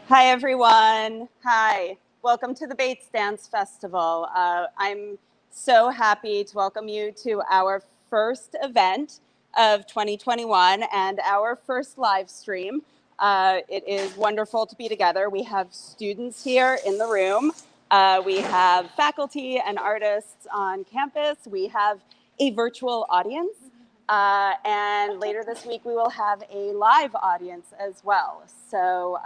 Hi, everyone. Hi. Welcome to the Bates Dance Festival. I'm so happy to welcome you to our first event of 2021 and our first live stream. It is wonderful to be together. We have students here in the room. We have faculty and artists on campus. We have a virtual audience. And later this week, we will have a live audience as well. So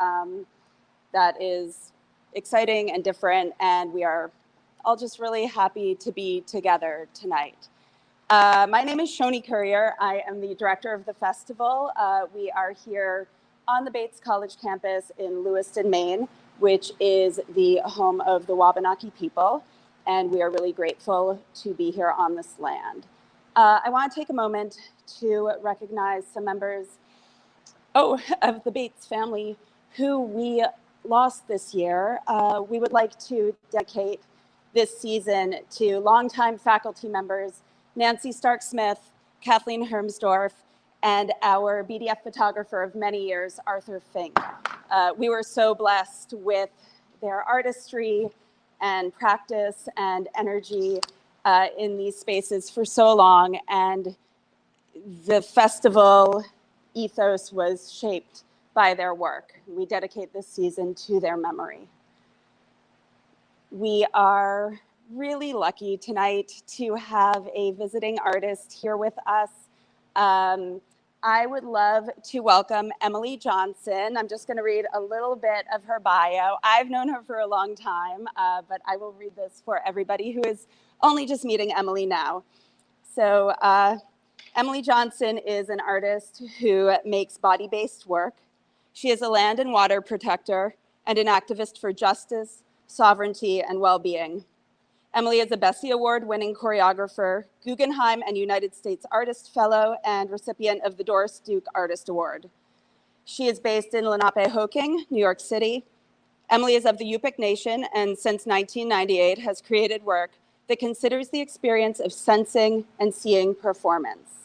that is exciting and different, and we are all just really happy to be together tonight. My name is Shoni Courier. I am the director of the festival. We are here on the Bates College campus in Lewiston, Maine, which is the home of the Wabanaki people, and we are really grateful to be here on this land. I want to take a moment to recognize some members of the Bates family who we lost this year. We would like to dedicate this season to longtime faculty members Nancy Stark-Smith, Kathleen Hermsdorf, and our BDF photographer of many years, Arthur Fink. We were so blessed with their artistry and practice and energy in these spaces for so long, and the festival ethos was shaped by their work. We dedicate this season to their memory. We are really lucky tonight to have a visiting artist here with us. I would love to welcome Emily Johnson. I'm just going to read a little bit of her bio. I've known her for a long time, but I will read this for everybody who is only just meeting Emily now. So Emily Johnson is an artist who makes body-based work. She is a land and water protector and an activist for justice, sovereignty, and well-being. Emily is a Bessie Award-winning choreographer, Guggenheim and United States Artist Fellow, and recipient of the Doris Duke Artist Award. She is based in Lenapehoking, New York City. Emily is of the Yupik Nation and since 1998 has created work that considers the experience of sensing and seeing performance.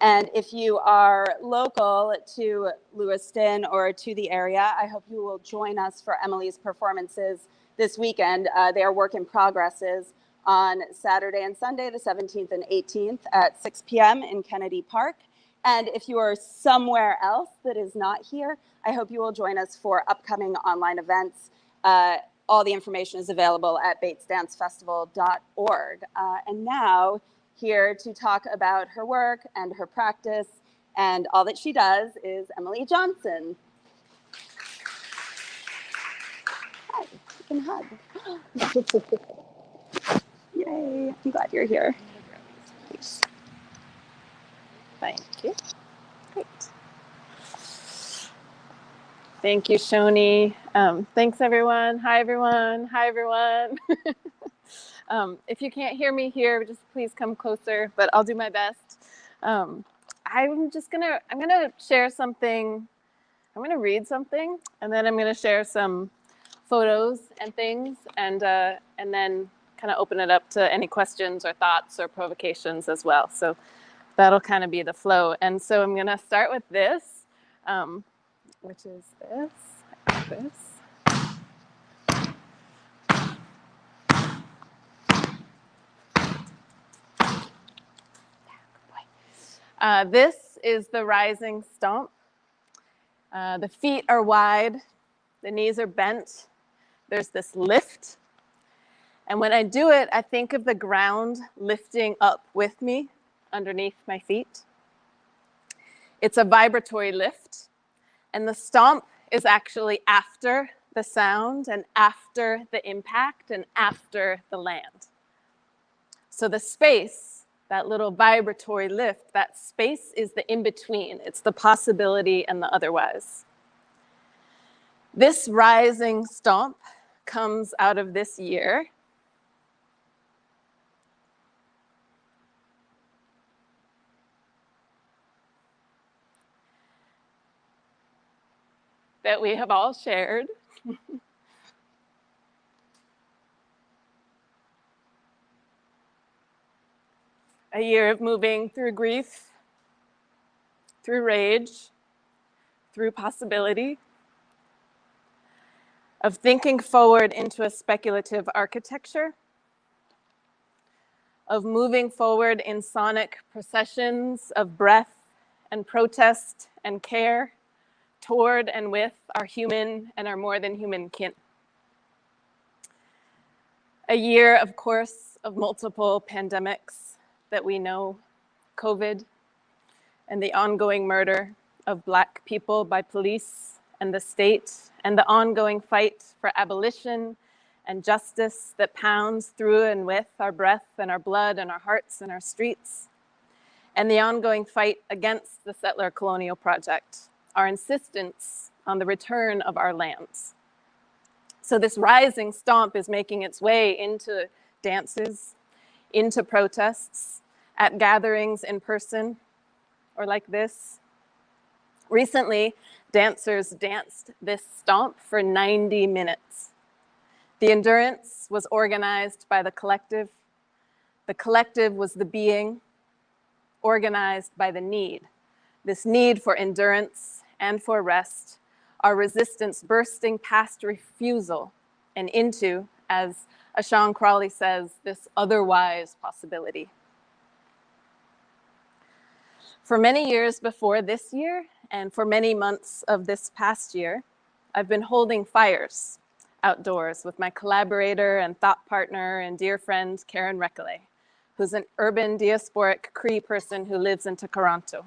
And if you are local to Lewiston or to the area, I hope you will join us for Emily's performances this weekend. They are work in progresses on Saturday and Sunday, the 17th and 18th at 6 p.m. in Kennedy Park. And if you are somewhere else that is not here, I hope you will join us for upcoming online events. All the information is available at batesdancefestival.org. And now, here to talk about her work and her practice and all that she does is Emily Johnson. Hi, you can hug. Yay, I'm glad you're here. Thanks. Thank you. Great. Thank you, Shoni. Thanks, everyone. Hi, everyone. Hi, everyone. If you can't hear me here, just please come closer, but I'll do my best. I'm gonna share something. I'm gonna read something, and then I'm gonna share some photos and things, and then kind of open it up to any questions or thoughts or provocations as well. So that'll kind of be the flow. And so I'm gonna start with this, which is this. This is the rising stomp. The feet are wide, the knees are bent. There's this lift. And when I do it, I think of the ground lifting up with me underneath my feet. It's a vibratory lift. And the stomp is actually after the sound and after the impact and after the land. So the space, that little vibratory lift, that space is the in-between. It's the possibility and the otherwise. This rising stomp comes out of this year. That we have all shared. A year of moving through grief, through rage, through possibility. of thinking forward into a speculative architecture, of moving forward in sonic processions of breath and protest and care toward and with our human and our more than human kin. A year, of course, of multiple pandemics that we know, COVID, and the ongoing murder of Black people by police and the state, and the ongoing fight for abolition and justice that pounds through and with our breath and our blood and our hearts and our streets, and the ongoing fight against the settler colonial project, our insistence on the return of our lands. So this rising stomp is making its way into dances, into protests, at gatherings in person, or like this. Recently, dancers danced this stomp for 90 minutes. The endurance was organized by the collective. The collective was the being, organized by the need. This need for endurance and for rest, our resistance bursting past refusal and into, as Sean Crawley says, this otherwise possibility. For many years before this year, and for many months of this past year, I've been holding fires outdoors with my collaborator and thought partner and dear friend, Karen Recollet, who's an urban diasporic Cree person who lives in Toronto.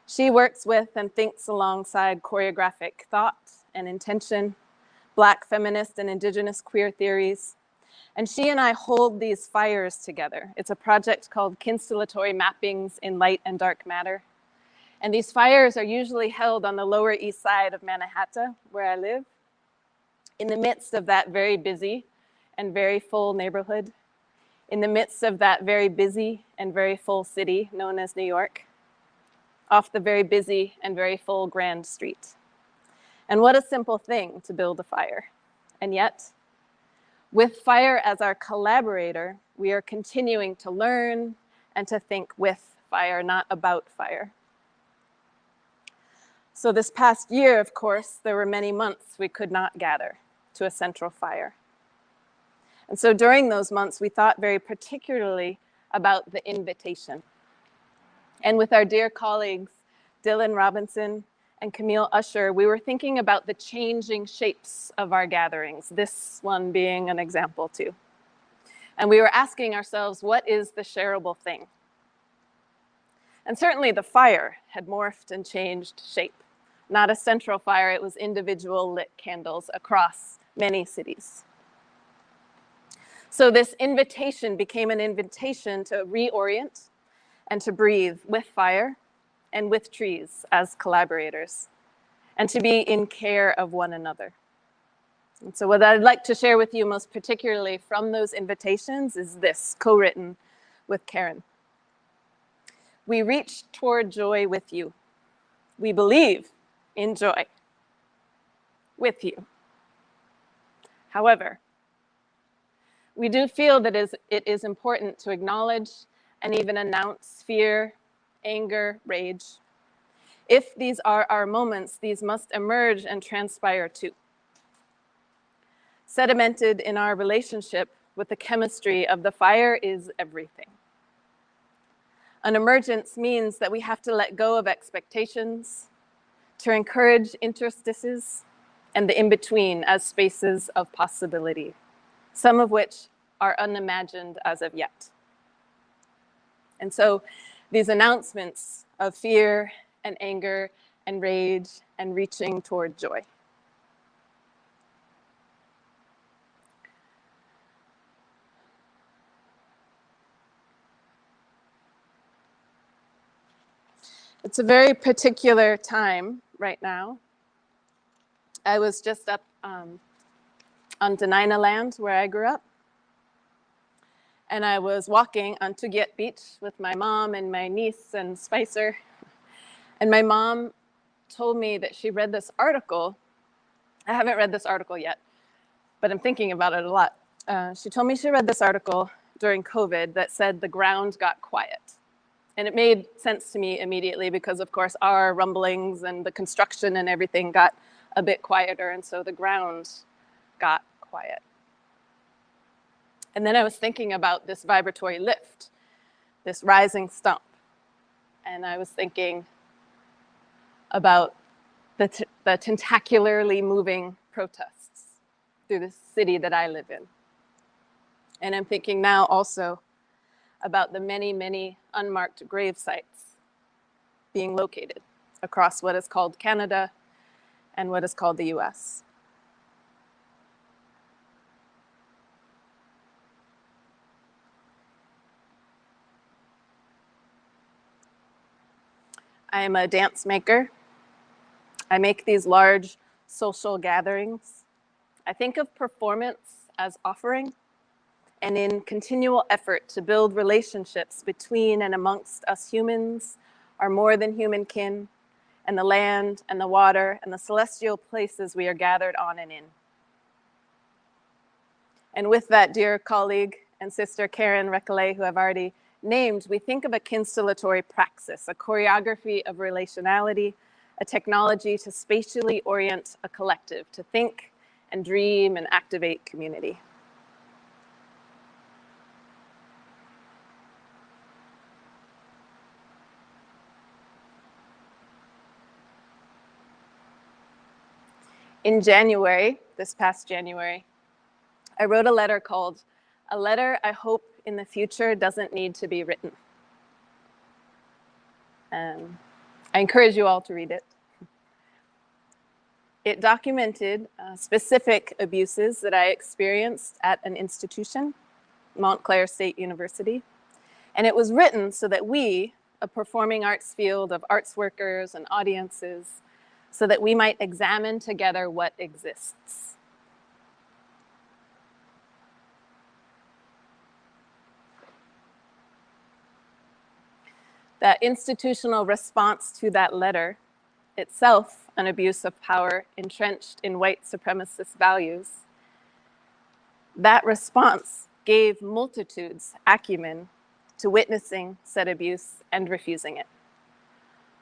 She works with and thinks alongside choreographic thought and intention, Black feminist and Indigenous queer theories, and she and I hold these fires together. It's a project called Constellatory Mappings in Light and Dark Matter. And these fires are usually held on the Lower East Side of Manhattan, where I live, in the midst of that very busy and very full neighborhood, in the midst of that very busy and very full city known as New York, off the very busy and very full Grand Street. And what a simple thing to build a fire. And yet, with fire as our collaborator, we are continuing to learn and to think with fire, not about fire. So this past year, of course, there were many months we could not gather to a central fire. And so during those months, we thought very particularly about the invitation. And with our dear colleagues, Dylan Robinson and Camille Usher, we were thinking about the changing shapes of our gatherings, this one being an example too. And we were asking ourselves, what is the shareable thing? And certainly the fire had morphed and changed shape. Not a central fire, it was individual lit candles across many cities. So this invitation became an invitation to reorient and to breathe with fire and with trees as collaborators, and to be in care of one another. And so what I'd like to share with you most particularly from those invitations is this, co-written with Karen. We reach toward joy with you. We believe in joy with you. However, we do feel that it is important to acknowledge and even announce fear, anger, rage. If these are our moments, these must emerge and transpire too. Sedimented in our relationship with the chemistry of the fire is everything. An emergence means that we have to let go of expectations, to encourage interstices and the in-between as spaces of possibility, some of which are unimagined as of yet. And so these announcements of fear and anger and rage and reaching toward joy. It's a very particular time right now. I was just up on Denina land where I grew up. And I was walking on Tugiet Beach with my mom and my niece and Spicer. And my mom told me that she read this article. I haven't read this article yet, but I'm thinking about it a lot. She told me she read this article during COVID that said the ground got quiet. And it made sense to me immediately because, of course, our rumblings and the construction and everything got a bit quieter, and so the ground got quiet. And then I was thinking about this vibratory lift, this rising stump. And I was thinking about the tentacularly moving protests through the city that I live in. And I'm thinking now also about the many, many unmarked grave sites being located across what is called Canada and what is called the US. I am a dance maker. I make these large social gatherings. I think of performance as offering, and in continual effort to build relationships between and amongst us humans, our more than human kin, and the land and the water and the celestial places we are gathered on and in. And with that dear colleague and sister Karen Recollet, who I've already named, we think of a constellatory praxis, a choreography of relationality, a technology to spatially orient a collective, to think and dream and activate community. In January, this past January, I wrote a letter called "A Letter I Hope in the Future Doesn't Need to Be Written." I encourage you all to read it. It documented specific abuses that I experienced at an institution, Montclair State University. And it was written so that we, a performing arts field of arts workers and audiences, so that we might examine together what exists. That institutional response to that letter, itself an abuse of power entrenched in white supremacist values, that response gave multitudes acumen to witnessing said abuse and refusing it.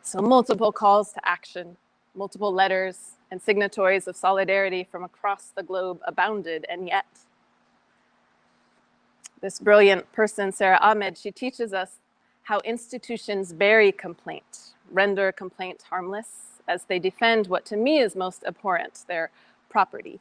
So multiple calls to action, multiple letters and signatories of solidarity from across the globe abounded, and yet this brilliant person, Sarah Ahmed, she teaches us how institutions bury complaint, render complaint harmless, as they defend what to me is most abhorrent, their property.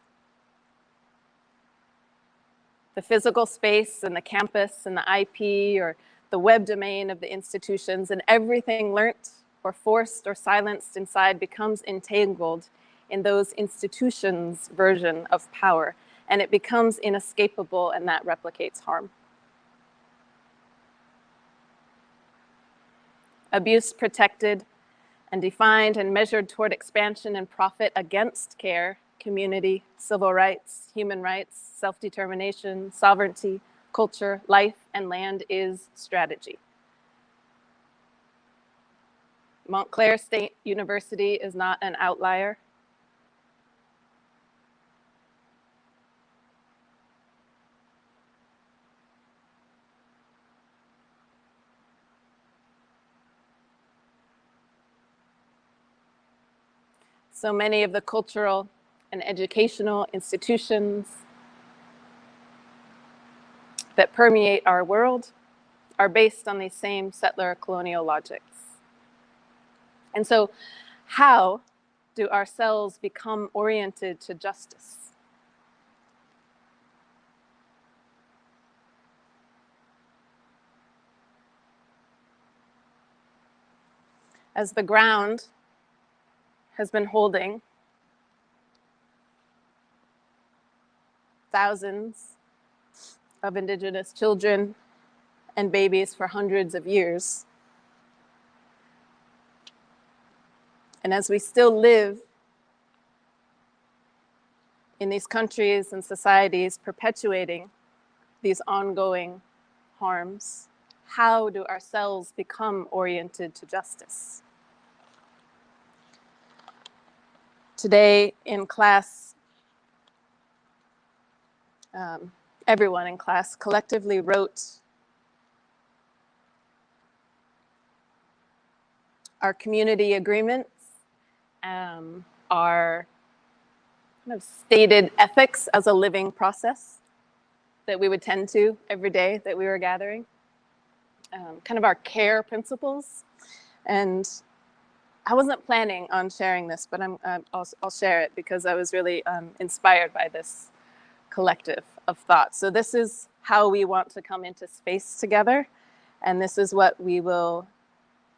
The physical space and the campus and the IP or the web domain of the institutions, and everything learnt or forced or silenced inside becomes entangled in those institutions' version of power, and it becomes inescapable, and that replicates harm. Abuse protected and defined and measured toward expansion and profit against care, community, civil rights, human rights, self-determination, sovereignty, culture, life, and land is strategy. Montclair State University is not an outlier. So many of the cultural and educational institutions that permeate our world are based on these same settler colonial logics. And so how do our cells become oriented to justice? As the ground has been holding thousands of Indigenous children and babies for hundreds of years, and as we still live in these countries and societies perpetuating these ongoing harms, how do our cells become oriented to justice? Today in class, everyone in class collectively wrote our community agreements, our kind of stated ethics as a living process that we would tend to every day that we were gathering, kind of our care principles. And I wasn't planning on sharing this, but I'll share it because I was really inspired by this collective of thought. So this is how we want to come into space together, and this is what we will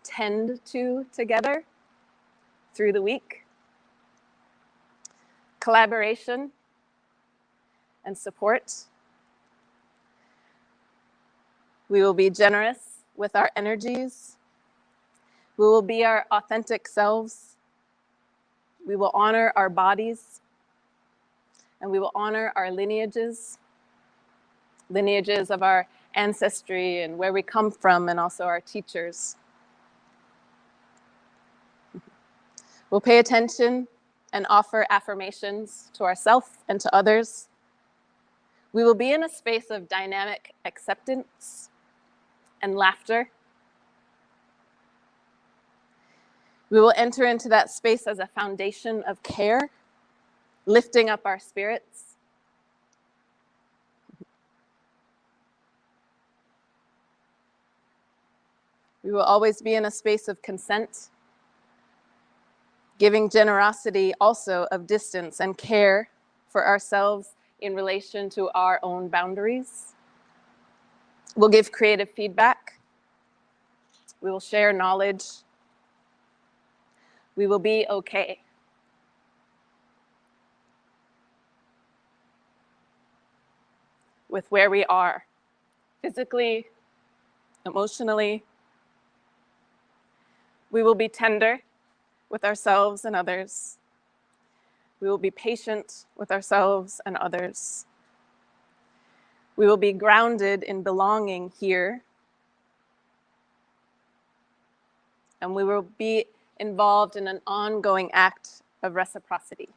tend to together through the week. Collaboration and support. We will be generous with our energies. We will be our authentic selves. We will honor our bodies, and we will honor our lineages of our ancestry and where we come from, and also our teachers. We'll pay attention and offer affirmations to ourselves and to others. We will be in a space of dynamic acceptance and laughter. We will enter into that space as a foundation of care, lifting up our spirits. We will always be in a space of consent, giving generosity also of distance and care for ourselves in relation to our own boundaries. We'll give creative feedback. We will share knowledge. We will be okay. With where we are, physically, emotionally. We will be tender with ourselves and others. We will be patient with ourselves and others. We will be grounded in belonging here. And we will be involved in an ongoing act of reciprocity.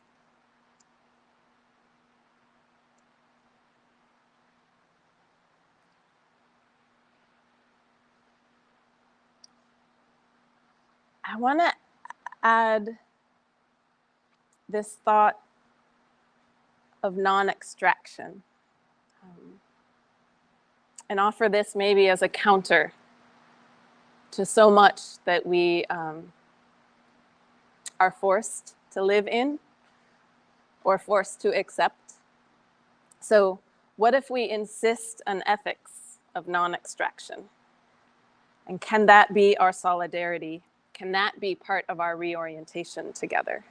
I want to add this thought of non-extraction and offer this maybe as a counter to so much that we are forced to live in or forced to accept. So what if we insist on ethics of non-extraction? And can that be our solidarity? Can that be part of our reorientation together?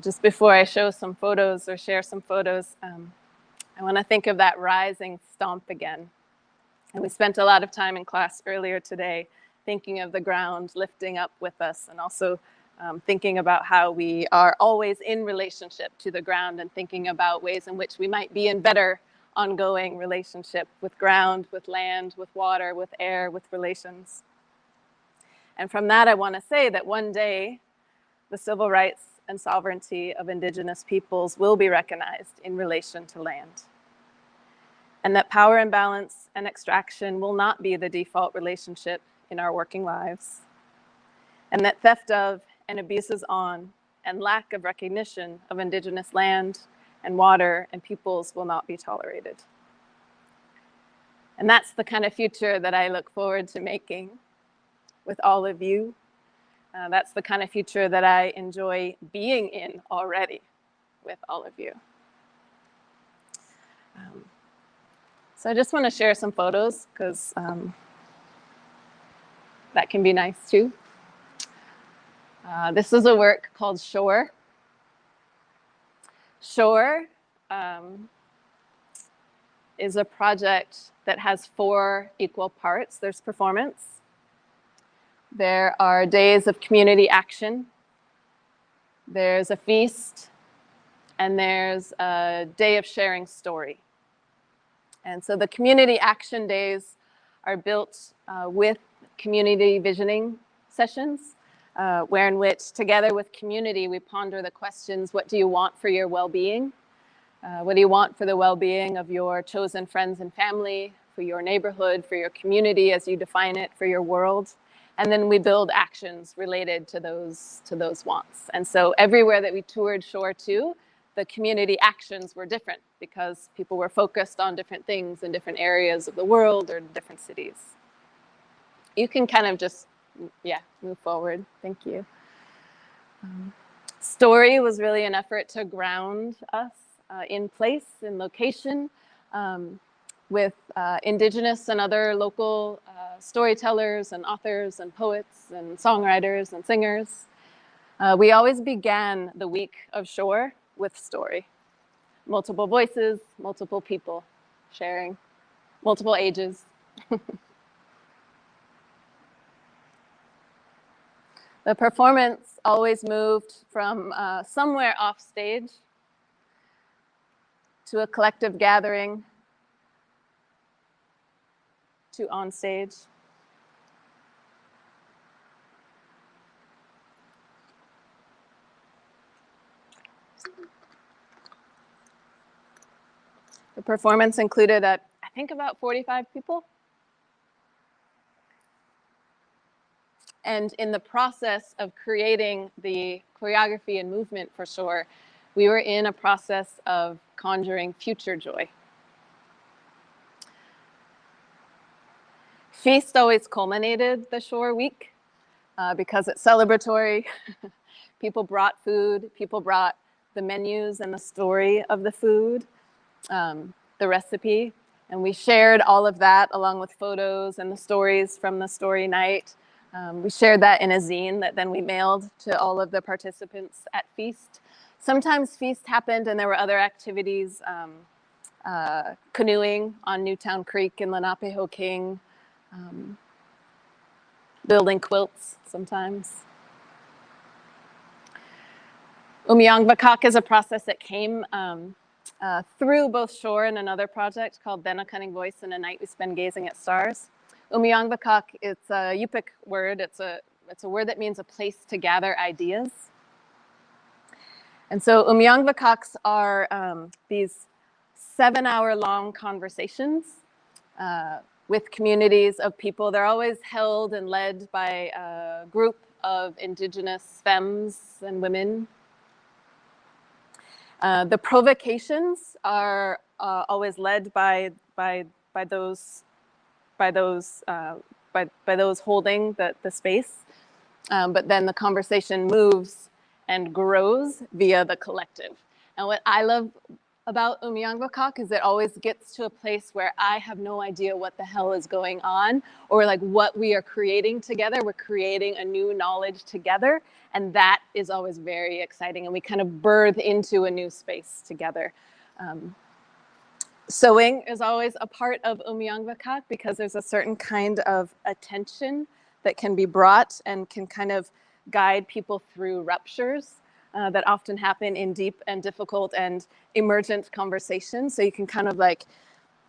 Just before I show some photos or share some photos, I want to think of that rising stomp again. And we spent a lot of time in class earlier today thinking of the ground lifting up with us, and also thinking about how we are always in relationship to the ground, and thinking about ways in which we might be in better ongoing relationship with ground, with land, with water, with air, with relations. And from that, I want to say that one day, the civil rights and sovereignty of Indigenous peoples will be recognized in relation to land. And that power imbalance and extraction will not be the default relationship in our working lives. And that theft of and abuses on and lack of recognition of Indigenous land and water and peoples will not be tolerated. And that's the kind of future that I look forward to making with all of you. That's the kind of future that I enjoy being in already with all of you. So I just want to share some photos because that can be nice too. This is a work called Shore. Shore is a project that has 4 equal parts. There's performance. There are days of community action. There's a feast. And there's a day of sharing story. And so the community action days are built with community visioning sessions, where in which together with community, we ponder the questions, what do you want for your well-being? What do you want for the well-being of your chosen friends and family, for your neighborhood, for your community as you define it, for your world. And then we build actions related to those wants. And so everywhere that we toured Shore 2, the community actions were different because people were focused on different things in different areas of the world or different cities. You can kind of just, move forward. Thank you. Story was really an effort to ground us in place, in location, with indigenous and other local storytellers and authors and poets and songwriters and singers. We always began the week of Shore with story. Multiple voices, multiple people sharing, multiple ages. The performance always moved from somewhere off stage to a collective gathering to on stage. The performance included, I think, about 45 people. And in the process of creating the choreography and movement for Shore, we were in a process of conjuring future joy. Feast always culminated the Shore week because it's celebratory. People brought food, people brought the menus and the story of the food, the recipe, and we shared all of that along with photos and the stories from the story night. We shared that in a zine that then we mailed to all of the participants at Feast. Sometimes Feast happened and there were other activities, canoeing on Newtown Creek in Lenapehoking, building quilts sometimes. Umyangvakak is a process that came through both Shore and another project called Then a Cunning Voice and a Night We Spend Gazing at Stars. Umyangvakak, it's a Yupik word. It's a word that means a place to gather ideas. And so Umyangvakaks are these 7-hour-long conversations with communities of people. They're always held and led by a group of indigenous femmes and women. The provocations are always led by those holding the space, but then the conversation moves and grows via the collective. And what I love about Umyangvakak is it always gets to a place where I have no idea what the hell is going on, or like what we are creating together. We're creating a new knowledge together, and that is always very exciting, and we kind of birth into a new space together. Sewing is always a part of Umyangvakak because there's a certain kind of attention that can be brought and can kind of guide people through ruptures that often happen in deep and difficult and emergent conversations. So you can kind of like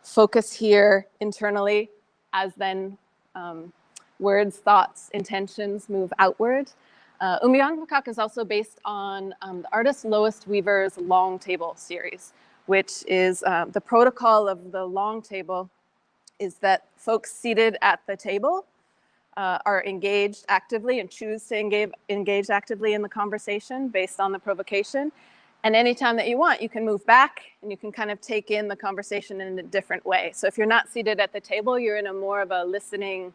focus here internally as then words, thoughts, intentions move outward. Umyangvakak is also based on the artist Lois Weaver's Long Table series, which is the protocol of the long table is that folks seated at the table are engaged actively and choose to engage actively in the conversation based on the provocation. And anytime that you want, you can move back and you can kind of take in the conversation in a different way. So if you're not seated at the table, you're in a more of a listening,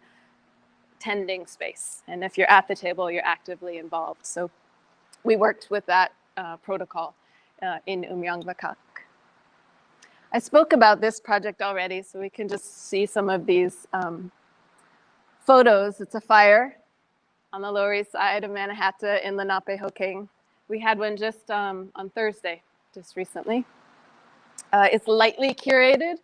tending space. And if you're at the table, you're actively involved. So we worked with that protocol in Umyangvakak. I spoke about this project already, so we can just see some of these photos. It's a fire on the Lower East Side of Manhattan in Lenapehoking. We had one just on Thursday, just recently. It's lightly curated,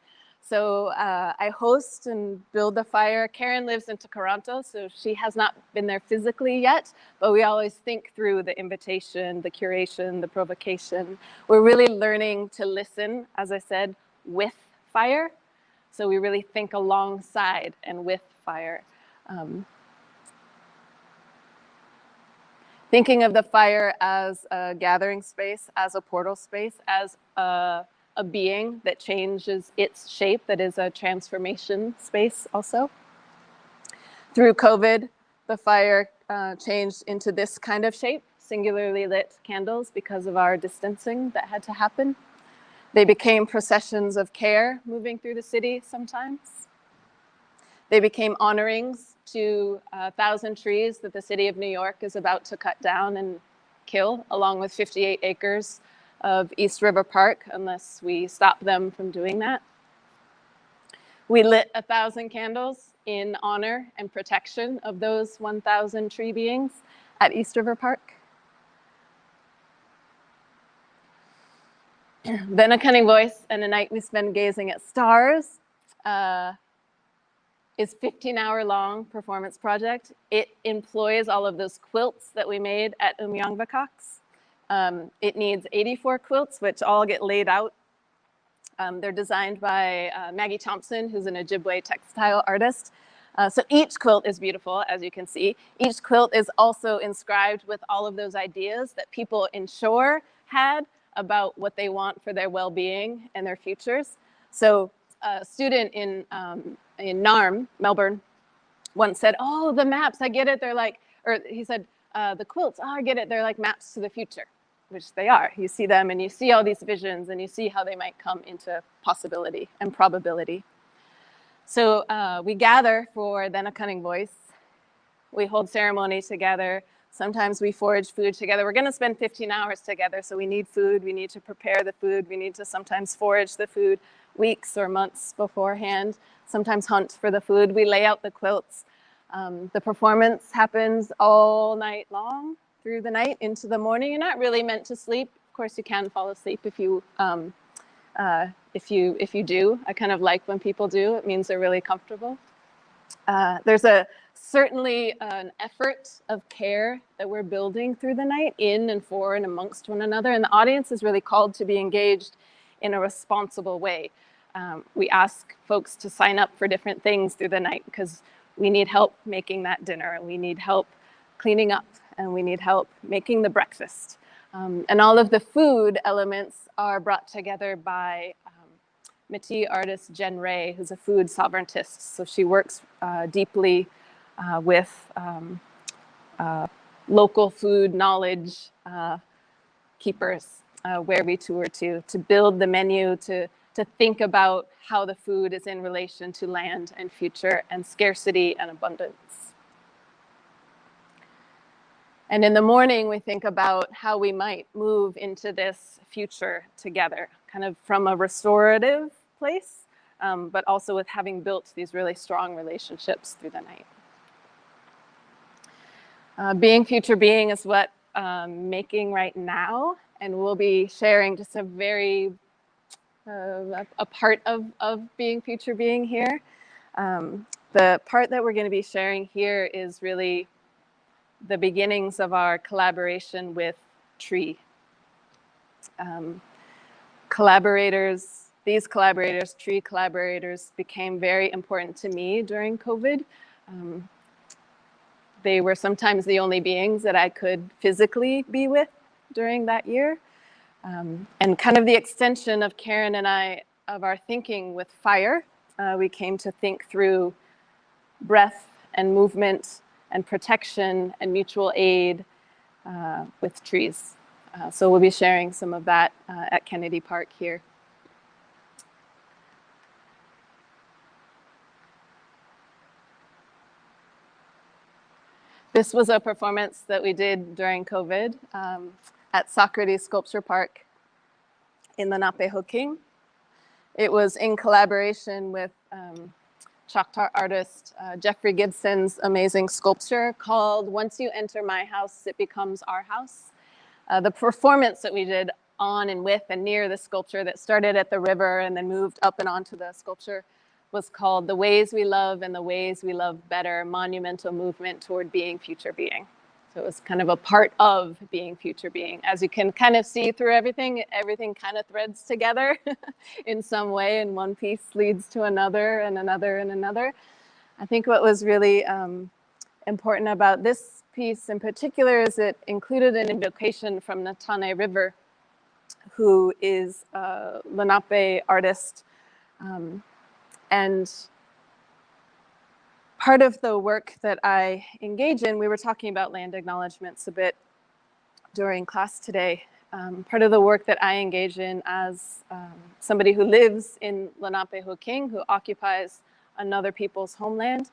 so I host and build the fire. Karen lives in Toronto, so she has not been there physically yet, but we always think through the invitation, the curation, the provocation. We're really learning to listen, as I said, with fire. So we really think alongside and with fire. Thinking of the fire as a gathering space, as a portal space, as a a being that changes its shape, that is a transformation space also. Through COVID, the fire changed into this kind of shape, singularly lit candles because of our distancing that had to happen. They became processions of care moving through the city sometimes. They became honorings to 1,000 trees that the city of New York is about to cut down and kill, along with 58 acres of East River Park, unless we stop them from doing that. We lit 1,000 candles in honor and protection of those 1,000 tree beings at East River Park. Then A Cunning Voice and a Night We Spend Gazing at Stars is a 15-hour-long performance project. It employs all of those quilts that we made at Lenapehoking. It needs 84 quilts, which all get laid out. They're designed by Maggie Thompson, who's an Ojibwe textile artist. So each quilt is beautiful, as you can see. Each quilt is also inscribed with all of those ideas that people in Shore had about what they want for their well-being and their futures. So a student in NARM, Melbourne, once said, "Oh, the maps, I get it. They're like," or he said, "The quilts, oh, I get it. They're like maps to the future," which they are. You see them and you see all these visions and you see how they might come into possibility and probability. So we gather for Then a Cunning Voice. We hold ceremony together. Sometimes we forage food together. We're going to spend 15 hours together, so we need food. We need to prepare the food. We need to sometimes forage the food weeks or months beforehand, sometimes hunt for the food. We lay out the quilts. The performance happens all night long, through the night into the morning. You're not really meant to sleep. Of course, you can fall asleep if you do. I kind of like when people do. It means they're really comfortable. There's certainly an effort of care that we're building through the night, in and for and amongst one another. And the audience is really called to be engaged in a responsible way. We ask folks to sign up for different things through the night because we need help making that dinner. We need help cleaning up, and we need help making the breakfast. And all of the food elements are brought together by Métis artist Jen Ray, who's a food sovereigntist. So she works deeply with local food knowledge keepers where we tour to build the menu, to think about how the food is in relation to land and future and scarcity and abundance. And in the morning, we think about how we might move into this future together, kind of from a restorative place, but also with having built these really strong relationships through the night. Being Future Being is what I'm making right now, and we'll be sharing just a very, a part of Being Future Being here. The part that we're going to be sharing here is really the beginnings of our collaboration with Tree. These collaborators, Tree collaborators, became very important to me during COVID. They were sometimes the only beings that I could physically be with during that year. And kind of the extension of Karen and I, of our thinking with fire, we came to think through breath and movement and protection and mutual aid with trees. So we'll be sharing some of that at Kennedy Park here. This was a performance that we did during COVID at Socrates Sculpture Park in Lenapehoking. It was in collaboration with Choctaw artist Jeffrey Gibson's amazing sculpture called "Once You Enter My House, It Becomes Our House." The performance that we did on and with and near the sculpture that started at the river and then moved up and onto the sculpture was called "The Ways We Love and the Ways We Love Better, Monumental Movement Toward Being Future Being." So it was kind of a part of Being Future Being. As you can kind of see through everything kind of threads together in some way, and one piece leads to another and another and another. I think what was really important about this piece in particular is it included an invocation from the Tane River who is a Lenape artist. And part of the work that I engage in, we were talking about land acknowledgements a bit during class today. Part of the work that I engage in as somebody who lives in Lenapehoking, who occupies another people's homeland,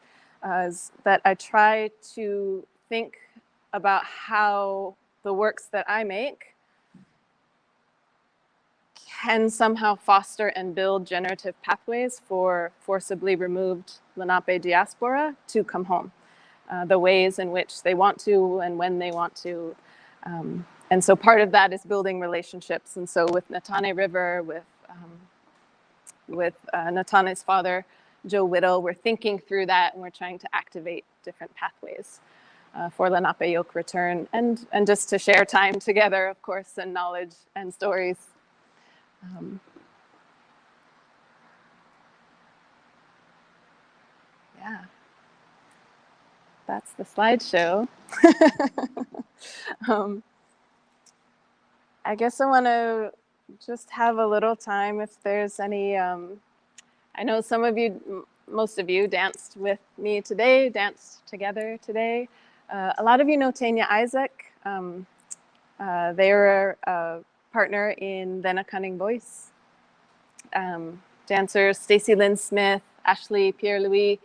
is that I try to think about how the works that I make can somehow foster and build generative pathways for forcibly removed Lenape diaspora to come home, the ways in which they want to and when they want to. And so part of that is building relationships. And so with Natane River, with Natane's father, Joe Whittle, we're thinking through that and we're trying to activate different pathways for Lenapehoking return and just to share time together, of course, and knowledge and stories. Yeah, that's the slideshow. I guess I want to just have a little time if there's any, I know some of you, most of you danced with me today, danced together today. A lot of you know Tanya Isaac. They were a partner in Then a Cunning Voice. Dancers Stacy Lynn Smith, Ashley Pierre-Louis,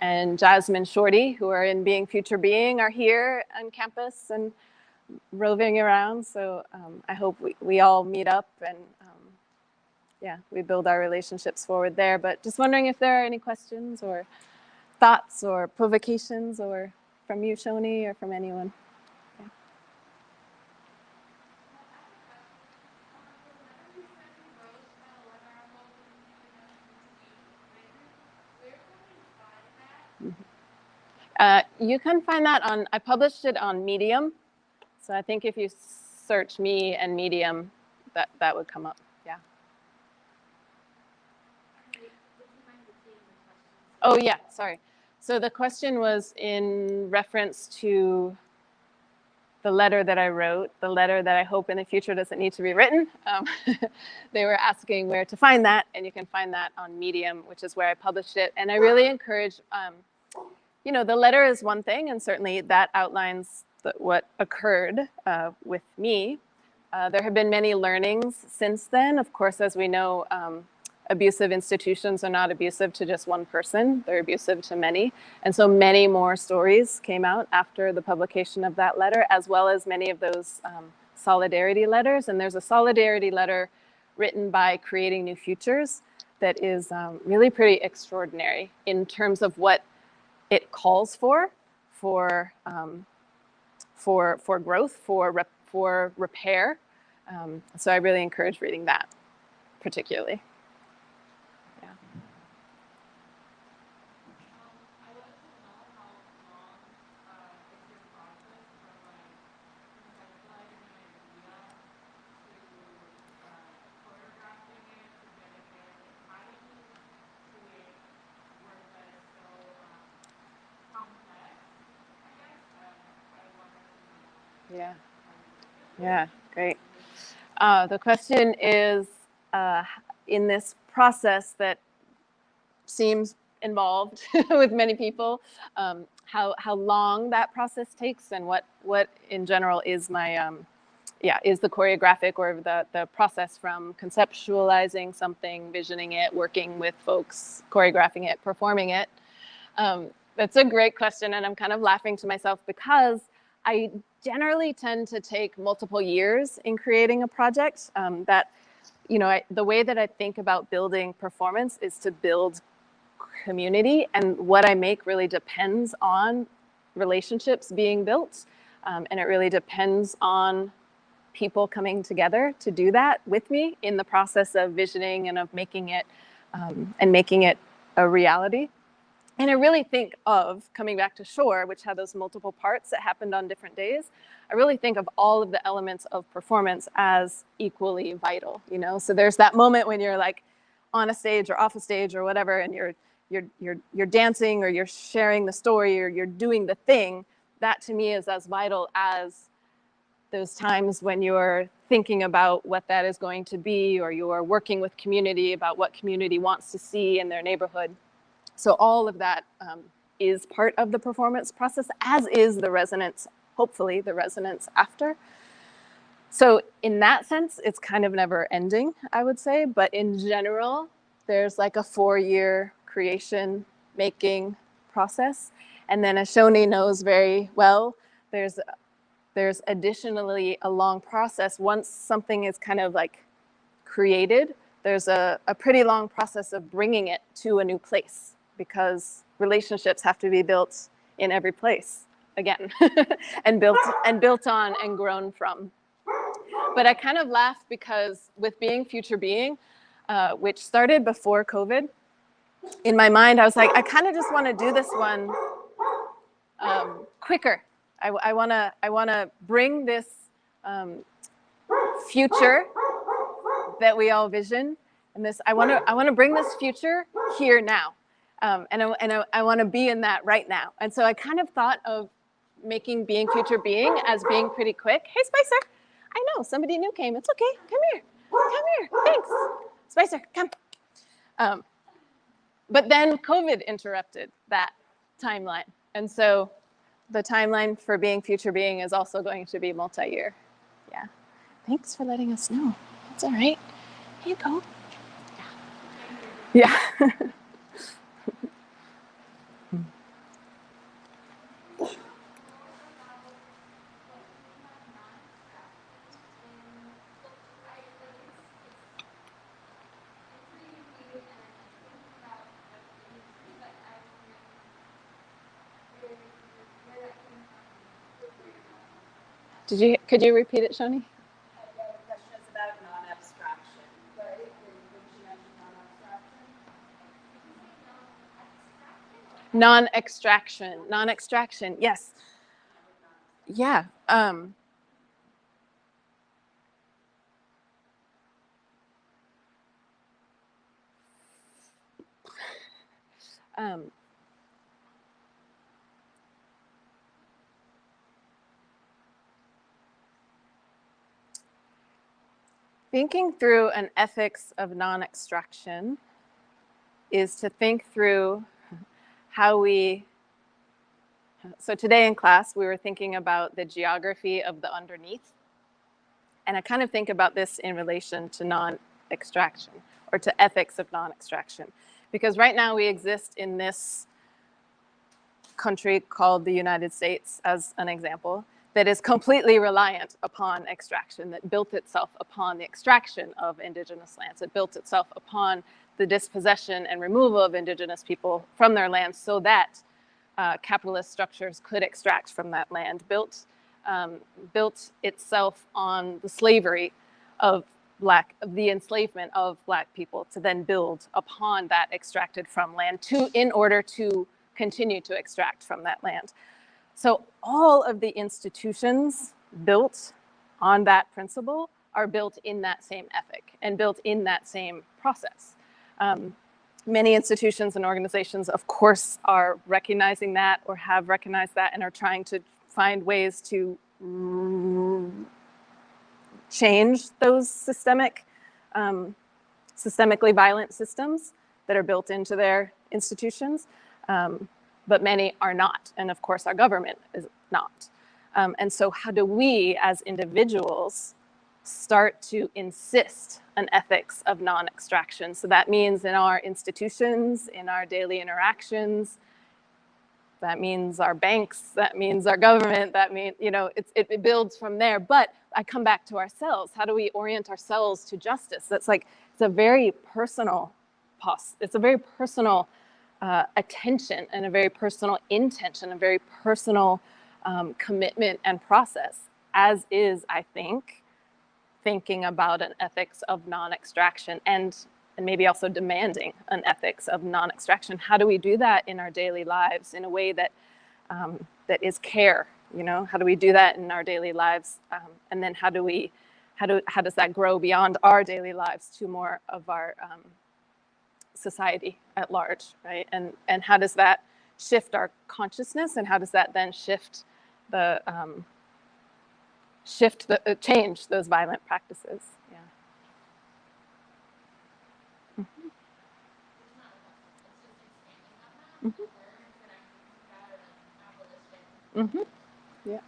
and Jasmine Shorty, who are in Being Future Being, are here on campus and roving around. So I hope we all meet up and yeah, we build our relationships forward there. But just wondering if there are any questions or thoughts or provocations, or from you, Shoni, or from anyone. Yeah. You can find that on, I published it on Medium. So I think if you search me and Medium, that would come up. Yeah. Oh yeah, sorry. So the question was in reference to the letter that I wrote, the letter that I hope in the future doesn't need to be written. They were asking where to find that, and you can find that on Medium, which is where I published it. And I really encourage, you know, the letter is one thing, and certainly that outlines what occurred with me. There have been many learnings since then. Of course, as we know, abusive institutions are not abusive to just one person. They're abusive to many. And so many more stories came out after the publication of that letter, as well as many of those solidarity letters. And there's a solidarity letter written by Creating New Futures that is really pretty extraordinary in terms of what it calls for growth, for repair. So I really encourage reading that particularly. Yeah. Yeah. Yeah, great. The question is, in this process that seems involved with many people, how long that process takes, and what in general is my, is the choreographic or the process from conceptualizing something, visioning it, working with folks, choreographing it, performing it. That's a great question, and I'm kind of laughing to myself because I generally tend to take multiple years in creating a project. The way that I think about building performance is to build community, and what I make really depends on relationships being built, and it really depends on people coming together to do that with me in the process of visioning and of making it a reality. And I really think of, coming back to Shore, which had those multiple parts that happened on different days, I really think of all of the elements of performance as equally vital, you know? So there's that moment when you're like on a stage or off a stage or whatever, and you're dancing or you're sharing the story or you're doing the thing. That to me is as vital as those times when you're thinking about what that is going to be, or you're working with community about what community wants to see in their neighborhood. So all of that is part of the performance process, as is the resonance, hopefully the resonance after. So in that sense, it's kind of never ending, I would say. But in general, there's like a 4-year creation, making process. And then as Shoni knows very well, there's additionally a long process. Once something is kind of like created, there's a pretty long process of bringing it to a new place, because relationships have to be built in every place again and built on and grown from. But I kind of laugh because with Being Future Being, which started before COVID, in my mind I was like, I kind of just want to do this one quicker. I want to bring this future that we all vision, and this I want to bring this future here now, and I want to be in that right now. And so I kind of thought of making Being Future Being as being pretty quick. Hey, Spicer, I know somebody new came. It's okay. Come here. Thanks, Spicer. Come. But then COVID interrupted that timeline, and so the timeline for Being Future Being is also going to be multi-year. Yeah. Thanks for letting us know. That's all right. Here you go. Yeah. Could you repeat it, Shoni? The question is about non-abstraction. Right? Did you mention non-abstraction? Non-extraction, yes. Yeah. Thinking through an ethics of non-extraction is to think through how so today in class, we were thinking about the geography of the underneath. And I kind of think about this in relation to non-extraction, or to ethics of non-extraction. Because right now we exist in this country called the United States, as an example, that is completely reliant upon extraction, that built itself upon the extraction of indigenous lands. It built itself upon the dispossession and removal of indigenous people from their lands so that capitalist structures could extract from that land, built itself on the slavery of the enslavement of Black people, to then build upon that extracted from land in order to continue to extract from that land. So all of the institutions built on that principle are built in that same ethic and built in that same process. Many institutions and organizations, of course, are recognizing that, or have recognized that, and are trying to find ways to change those systemically violent systems that are built into their institutions. But many are not. And of course, our government is not. And so how do we as individuals start to insist an ethics of non-extraction? So that means in our institutions, in our daily interactions, that means our banks, that means our government, that means, it builds from there. But I come back to ourselves. How do we orient ourselves to justice? It's a very personal it's a very personal attention, and a very personal intention, a very personal commitment and process, as is, I think, thinking about an ethics of non-extraction and maybe also demanding an ethics of non-extraction. How do we do that in our daily lives in a way that that is care? How do we do that in our daily lives? And then how does that grow beyond our daily lives to more of our society at large, right? And how does that shift our consciousness, and how does that then shift change those violent practices. Yeah. Mm-hmm. Mm-hmm. Yeah.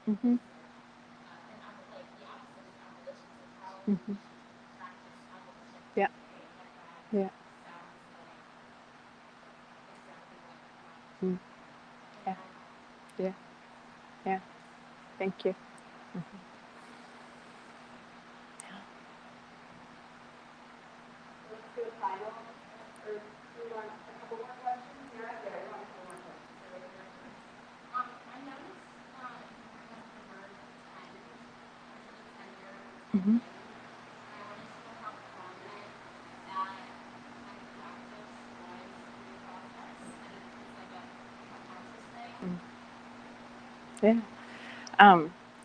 Mm-hmm. Mm-hmm. Yeah. Yeah. Mm. Yeah. Yeah. Yeah. Thank you. Let's do a final, or do you want a couple more questions? You're up there. You want a couple more questions? I noticed you have the word tend, actually tender, Mm-hmm. tending, and I wanted to know how prominent that kind of practice was in your process, and if it was like a conscious thing. Yeah.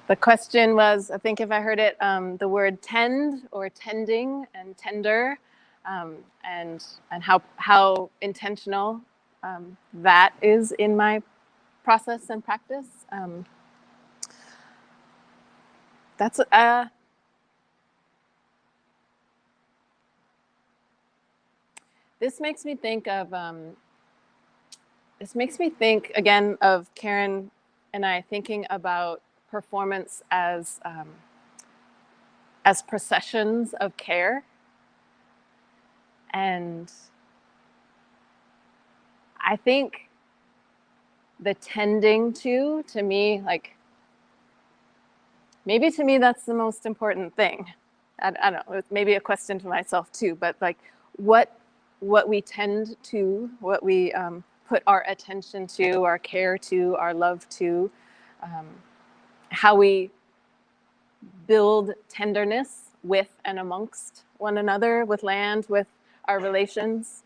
The question was, I think if I heard it, the word tend or tending and tender, and how intentional that is in my process and practice. That's this makes me think of again of Karen and I thinking about performance as processions of care. And I think the tending to me, like, maybe to me that's the most important thing. I don't know, it's maybe a question to myself too, but like what we tend to, what we put our attention to, our care to, our love to, how we build tenderness with and amongst one another, with land, with our relations.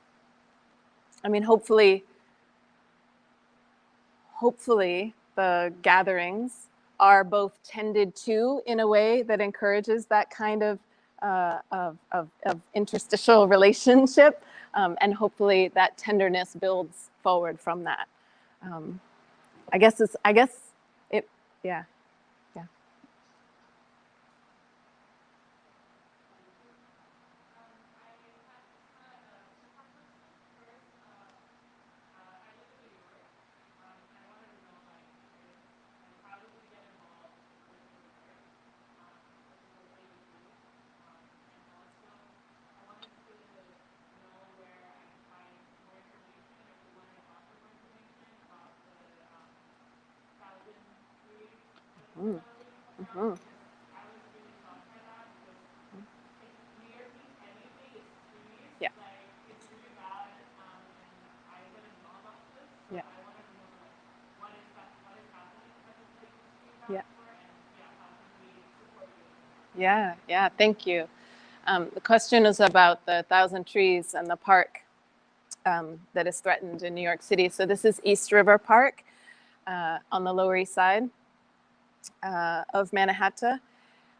I mean, hopefully the gatherings are both tended to in a way that encourages that kind of interstitial relationship, and hopefully that tenderness builds forward from that. I guess it, yeah. Mm. Mm-hmm. Yeah. Yeah. Yeah. Yeah. Yeah. Thank you. The question is about the 1,000 trees and the park that is threatened in New York City. So this is East River Park on the Lower East Side of Manhattan.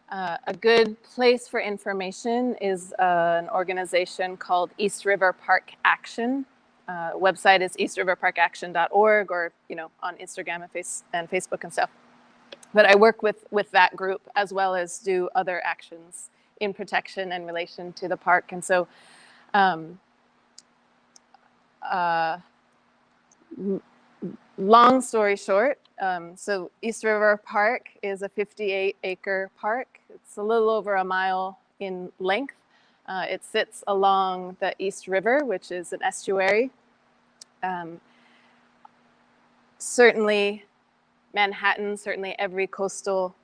A good place for information is an organization called East River Park Action. Website is eastriverparkaction.org, or on Instagram and Facebook and stuff. But I work with that group as well as do other actions in protection and relation to the park. And so long story short, so East River Park is a 58-acre park. It's a little over a mile in length. It sits along the East River, which is an estuary. Certainly Manhattan, certainly every coastal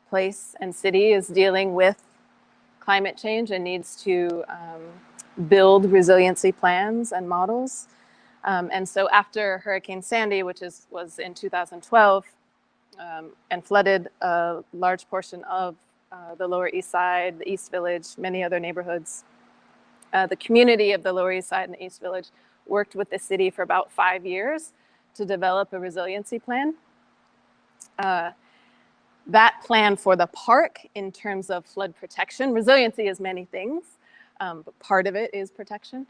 place and city is dealing with climate change and needs to build resiliency plans and models. And so after Hurricane Sandy, which was in 2012, and flooded a large portion of the Lower East Side, the East Village, many other neighborhoods, the community of the Lower East Side and the East Village worked with the city for about 5 years to develop a resiliency plan. That plan for the park in terms of flood protection, resiliency is many things, but part of it is protection.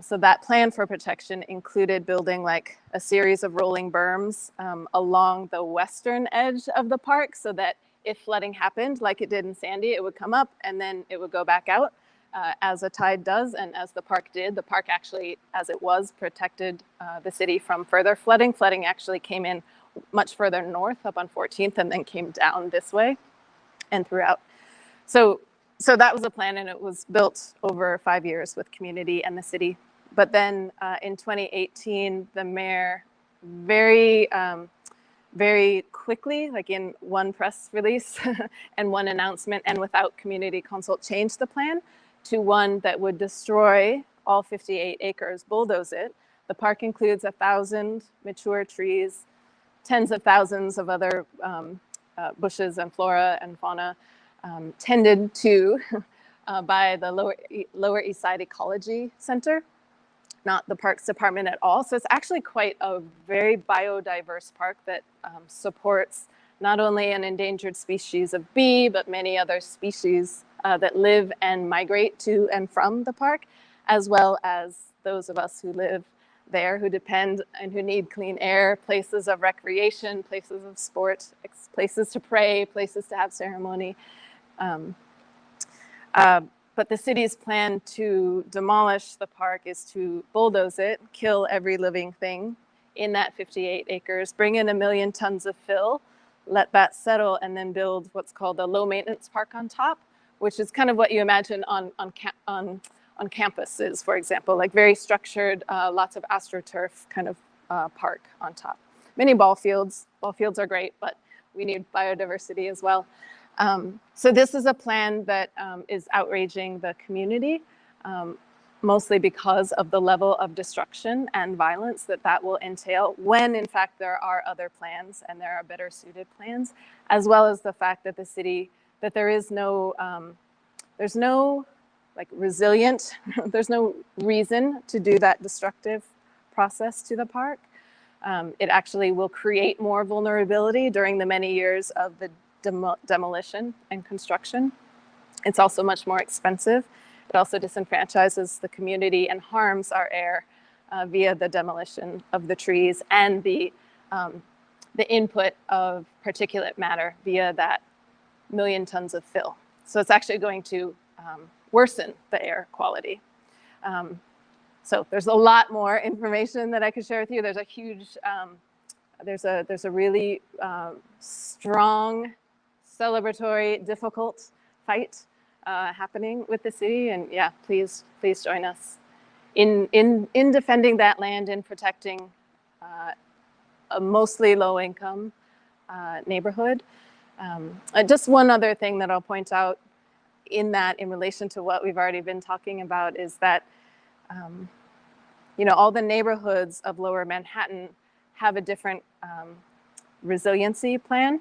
So that plan for protection included building like a series of rolling berms along the western edge of the park so that if flooding happened, like it did in Sandy, it would come up and then it would go back out as a tide does. And as the park did, the park actually, as it was, protected the city from further flooding. Flooding actually came in much further north up on 14th and then came down this way and throughout. So that was the plan, and it was built over 5 years with community and the city. But then in 2018, the mayor very quickly, like in one press release and one announcement and without community consult, changed the plan to one that would destroy all 58 acres, bulldoze it. The park includes 1,000 mature trees, tens of thousands of other bushes and flora and fauna, tended to by the Lower East Side Ecology Center, not the Parks Department at all. So it's actually quite a very biodiverse park that supports not only an endangered species of bee, but many other species that live and migrate to and from the park, as well as those of us who live there, who depend and who need clean air, places of recreation, places of sport, places to pray, places to have ceremony. But the city's plan to demolish the park is to bulldoze it, kill every living thing in that 58 acres, bring in 1 million tons of fill, let that settle, and then build what's called a low maintenance park on top, which is kind of what you imagine on campuses, for example, like very structured, lots of astroturf kind of park on top. Many ball fields. Ball fields are great, but we need biodiversity as well. So this is a plan that is outraging the community, mostly because of the level of destruction and violence that will entail, when in fact there are other plans and there are better suited plans, as well as the fact that the city, that there is no, there's no like resilient, there's no reason to do that destructive process to the park. It actually will create more vulnerability during the many years of the demolition and construction. It's also much more expensive. It also disenfranchises the community and harms our air via the demolition of the trees and the input of particulate matter via that 1 million tons of fill. So it's actually going to worsen the air quality. So there's a lot more information that I could share with you. There's a huge, there's a really strong, celebratory, difficult fight happening with the city, and yeah, please join us in defending that land and protecting a mostly low-income neighborhood. Just one other thing that I'll point out in relation to what we've already been talking about is that all the neighborhoods of Lower Manhattan have a different resiliency plan.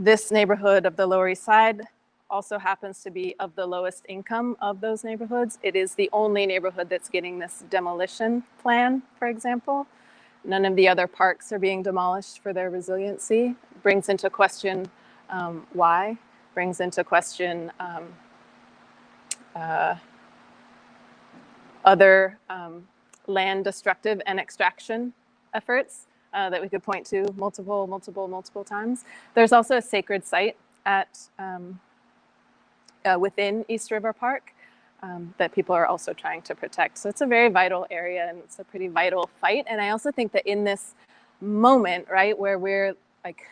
This neighborhood of the Lower East Side also happens to be of the lowest income of those neighborhoods. It is the only neighborhood that's getting this demolition plan, for example. None of the other parks are being demolished for their resiliency. Brings into question why, brings into question other land destructive and extraction efforts that we could point to multiple times. There's also a sacred site at within East River Park that people are also trying to protect. So it's a very vital area and it's a pretty vital fight. And I also think that in this moment, right, where we're like,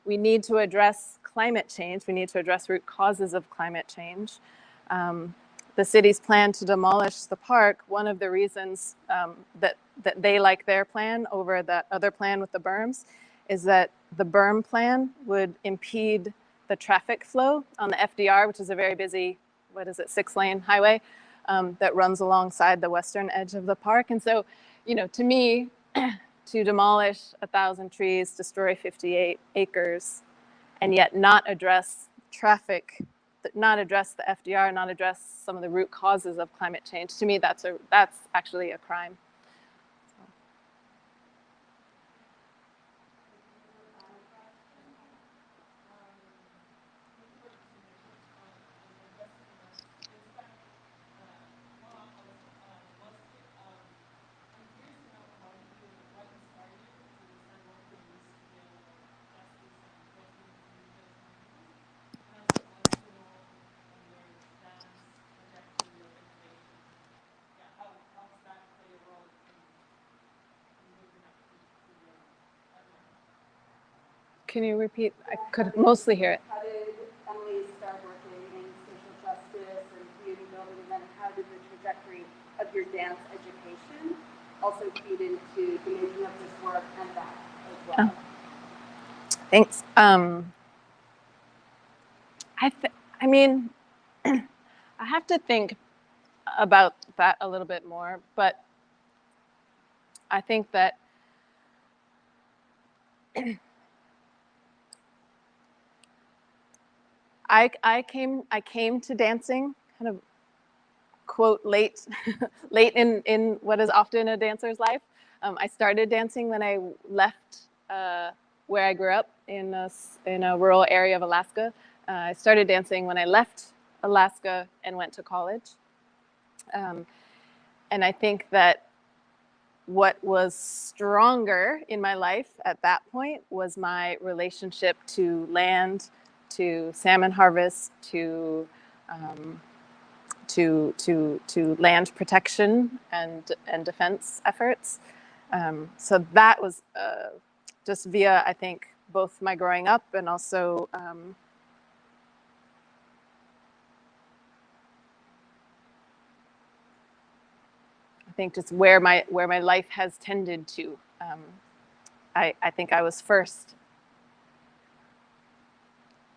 we need to address climate change, we need to address root causes of climate change. The city's plan to demolish the park, one of the reasons that they like their plan over that other plan with the berms is that the berm plan would impede the traffic flow on the FDR, which is a very busy, 6-lane highway that runs alongside the western edge of the park. And so, to me, to demolish 1,000 trees, destroy 58 acres, and yet not address traffic, not address the FDR, not address some of the root causes of climate change, to me, that's actually a crime. Can you repeat? I could mostly hear it. How did Emily start working in social justice and community building, and then how did the trajectory of your dance education also feed into the making of this work and that as well? Thanks. I mean, I have to think about that a little bit more, but I think that I came to dancing kind of quote late in what is often a dancer's life. I started dancing when I left where I grew up in a rural area of Alaska. I started dancing when I left Alaska and went to college. And I think that what was stronger in my life at that point was my relationship to land, to salmon harvest, to land protection and defense efforts. So that was just via, I think, both my growing up and also I think just where my life has tended to. I think I was first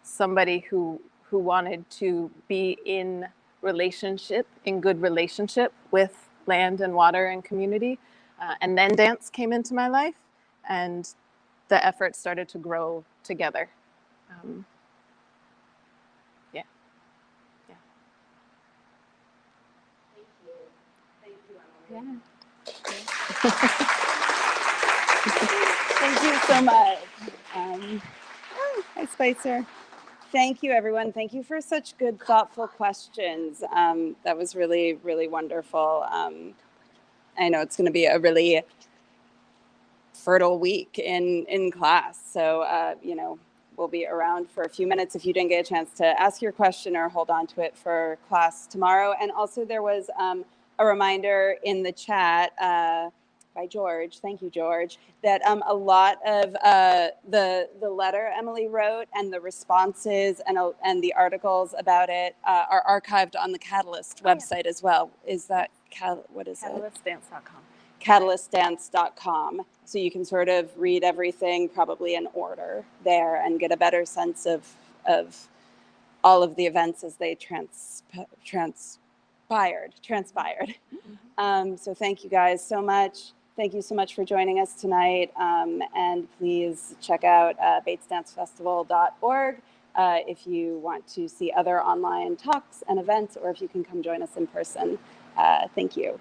somebody who wanted to be in good relationship with land and water and community. And then dance came into my life and the effort started to grow together. Yeah. Thank you, Emily. Yeah. Thank you so much. Hi, Spicer. Thank you, everyone. Thank you for such good, thoughtful questions. That was really, really wonderful. I know it's going to be a really fertile week in class. So, we'll be around for a few minutes if you didn't get a chance to ask your question or hold on to it for class tomorrow. And also there was a reminder in the chat by George, thank you, George, that a lot of the letter Emily wrote and the responses and the articles about it are archived on the Catalyst website as well. Is that, what is it? CatalystDance.com. CatalystDance.com. So you can sort of read everything probably in order there and get a better sense of all of the events as they transpired. So thank you guys so much. Thank you so much for joining us tonight. And please check out batesdancefestival.org if you want to see other online talks and events, or if you can come join us in person. Thank you.